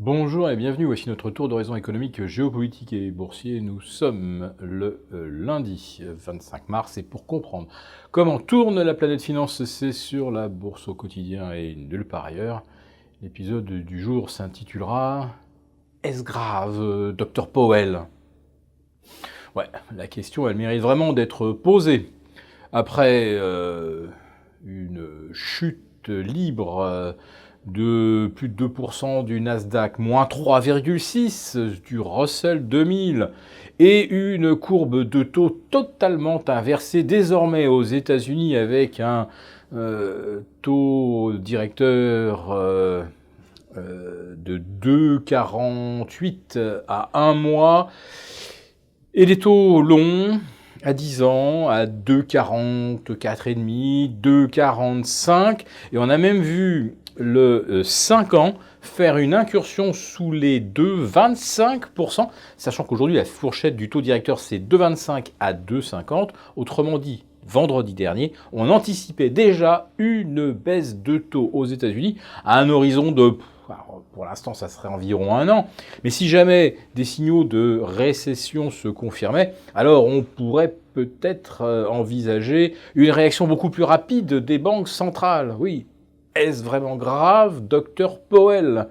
Bonjour et bienvenue, voici notre tour d'horizon économique, géopolitique et boursier. Nous sommes le lundi 25 mars et pour comprendre comment tourne la planète finance, c'est sur la bourse au quotidien et nulle part ailleurs. L'épisode du jour s'intitulera « Est-ce grave, Dr Powell ?» Ouais, la question elle mérite vraiment d'être posée. Après une chute libre de plus de 2% du Nasdaq, moins 3,6% du Russell 2000 et une courbe de taux totalement inversée désormais aux États-Unis avec un taux directeur de 2,48 à 1 mois et des taux longs à 10 ans, à 2,40, 4,5, 2,45. Et on a même vu le 5 ans faire une incursion sous les 2,25%, sachant qu'aujourd'hui la fourchette du taux directeur c'est 2,25 à 2,50. Autrement dit, vendredi dernier, on anticipait déjà une baisse de taux aux États-Unis à un horizon de... Pour l'instant, ça serait environ 1 an. Mais si jamais des signaux de récession se confirmaient, alors on pourrait peut-être envisager une réaction beaucoup plus rapide des banques centrales. Oui, est-ce vraiment grave, Dr Powell?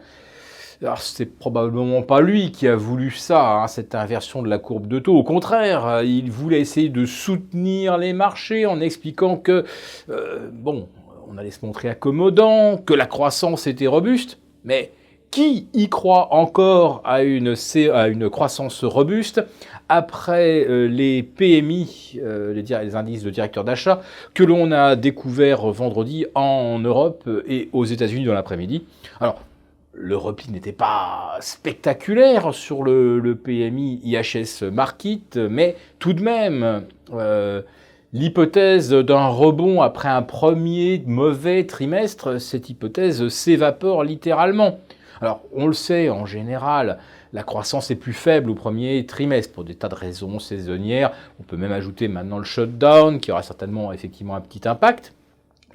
Alors, c'est probablement pas lui qui a voulu ça, cette inversion de la courbe de taux. Au contraire, il voulait essayer de soutenir les marchés en expliquant que, on allait se montrer accommodant, que la croissance était robuste. Mais qui y croit encore à une croissance robuste après les PMI, les indices de directeurs d'achat, que l'on a découvert vendredi en Europe et aux États-Unis dans l'après-midi? Alors, le repli n'était pas spectaculaire sur le PMI IHS Markit, mais tout de même... l'hypothèse d'un rebond après un premier mauvais trimestre, cette hypothèse s'évapore littéralement. Alors, on le sait, en général, la croissance est plus faible au premier trimestre pour des tas de raisons saisonnières. On peut même ajouter maintenant le shutdown, qui aura certainement effectivement un petit impact.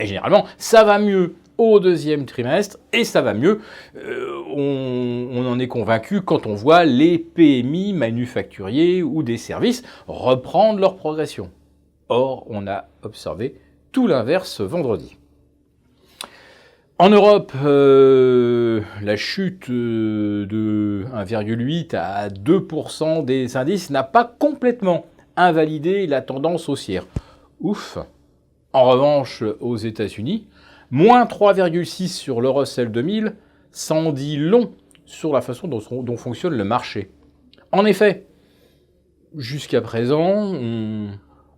Et généralement, ça va mieux au deuxième trimestre, et ça va mieux, on en est convaincu quand on voit les PMI manufacturiers ou des services reprendre leur progression. Or, on a observé tout l'inverse vendredi. En Europe, la chute de 1,8 à 2% des indices n'a pas complètement invalidé la tendance haussière. Ouf! En revanche, aux États-Unis, moins 3,6 sur le Russell 2000, s'en dit long sur la façon dont fonctionne le marché. En effet, jusqu'à présent,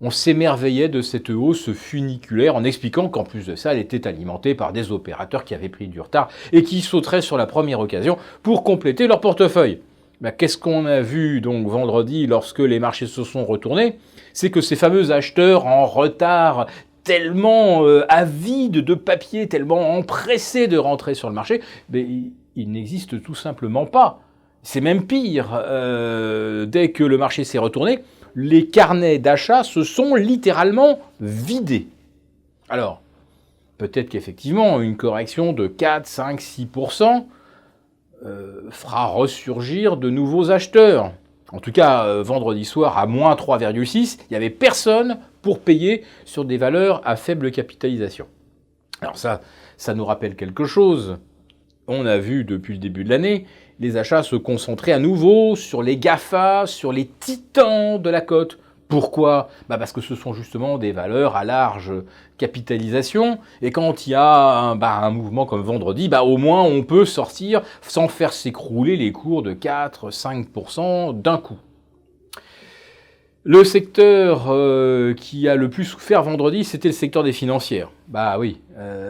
on s'émerveillait de cette hausse funiculaire en expliquant qu'en plus de ça, elle était alimentée par des opérateurs qui avaient pris du retard et qui sauteraient sur la première occasion pour compléter leur portefeuille. Qu'est-ce qu'on a vu donc vendredi lorsque les marchés se sont retournés? C'est que ces fameux acheteurs en retard, tellement avides de papier, tellement empressés de rentrer sur le marché, ils n'existent tout simplement pas. C'est même pire, dès que le marché s'est retourné, les carnets d'achat se sont littéralement vidés. Alors, peut-être qu'effectivement, une correction de 4, 5, 6% fera ressurgir de nouveaux acheteurs. En tout cas, vendredi soir, à moins 3,6, il n'y avait personne pour payer sur des valeurs à faible capitalisation. Alors ça nous rappelle quelque chose. On a vu depuis le début de l'année les achats se concentrer à nouveau sur les GAFA, sur les titans de la cote. Pourquoi? Parce que ce sont justement des valeurs à large capitalisation. Et quand il y a un mouvement comme vendredi, au moins on peut sortir sans faire s'écrouler les cours de 4-5% d'un coup. Le secteur qui a le plus souffert vendredi, c'était le secteur des financières. Oui,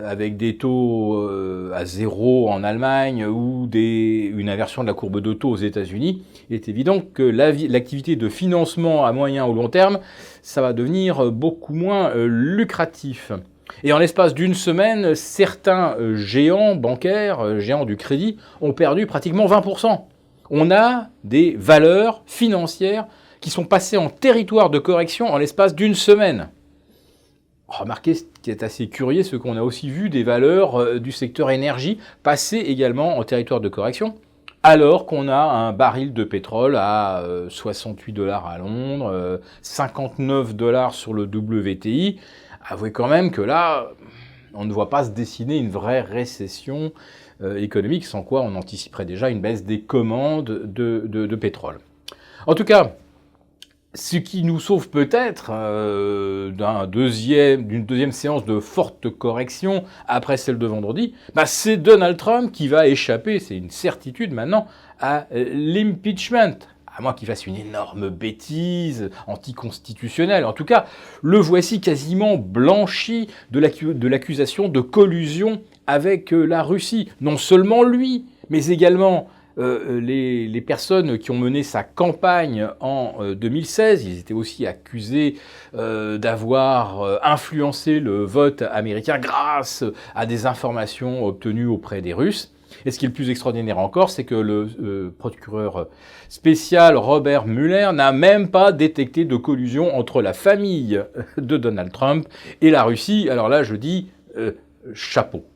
avec des taux à zéro en Allemagne ou une inversion de la courbe de taux aux États-Unis, il est évident que l'activité de financement à moyen ou long terme, ça va devenir beaucoup moins lucratif. Et en l'espace d'une semaine, certains géants bancaires, géants du crédit, ont perdu pratiquement 20%. On a des valeurs financières qui sont passés en territoire de correction en l'espace d'une semaine. Remarquez, ce qui est assez curieux, c'est qu'on a aussi vu des valeurs du secteur énergie passer également en territoire de correction, alors qu'on a un baril de pétrole à 68 $ à Londres, 59 $ sur le WTI. Avouez quand même que là, on ne voit pas se dessiner une vraie récession économique, sans quoi on anticiperait déjà une baisse des commandes de pétrole. En tout cas, ce qui nous sauve peut-être d'une deuxième séance de forte correction après celle de vendredi, c'est Donald Trump qui va échapper, c'est une certitude maintenant, à l'impeachment. À moins qu'il fasse une énorme bêtise anticonstitutionnelle. En tout cas, le voici quasiment blanchi de l'accusation de collusion avec la Russie. Non seulement lui, mais également les personnes qui ont mené sa campagne en 2016, ils étaient aussi accusés d'avoir influencé le vote américain grâce à des informations obtenues auprès des Russes. Et ce qui est le plus extraordinaire encore, c'est que le procureur spécial Robert Mueller n'a même pas détecté de collusion entre la famille de Donald Trump et la Russie. Alors là, je dis chapeau.